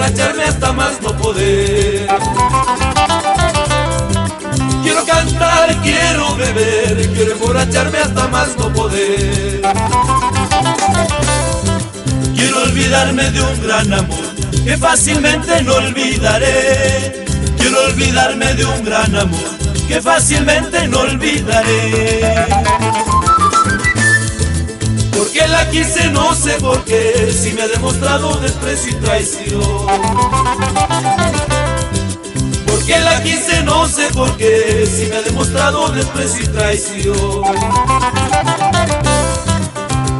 emborracharme hasta más no poder. Quiero cantar, quiero beber, quiero emborracharme hasta más no poder. Quiero olvidarme de un gran amor que fácilmente no olvidaré. Quiero olvidarme de un gran amor que fácilmente no olvidaré. Porque la quise, no sé por qué, si me ha demostrado desprecio y traición. Porque la quise, no sé por qué, si me ha demostrado desprecio y traición.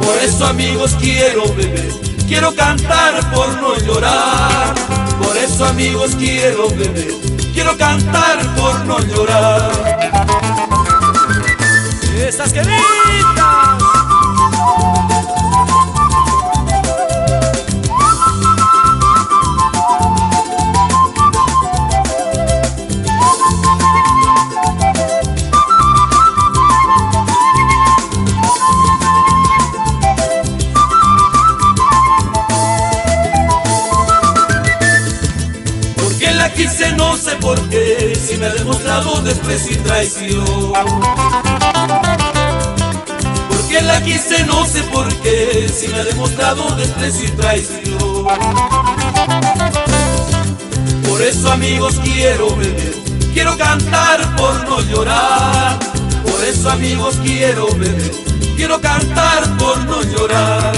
Por eso, amigos, quiero beber, quiero cantar por no llorar. Por eso, amigos, quiero beber, quiero cantar por no llorar. ¡Esas que gritan! La quise, no sé por qué, si me ha demostrado desprecio y traición. Porque la quise, no sé por qué, si me ha demostrado desprecio y traición. Por eso, amigos, quiero beber, quiero cantar por no llorar. Por eso, amigos, quiero beber, quiero cantar por no llorar.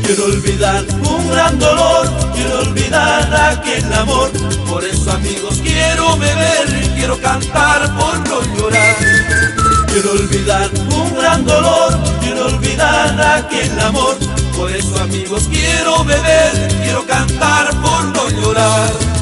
Quiero olvidar un gran dolor, quiero olvidar aquel amor. Por eso, amigos, quiero beber, quiero cantar por no llorar. Quiero olvidar un gran dolor, quiero olvidar aquel amor. Por eso, amigos, quiero beber, quiero cantar por no llorar.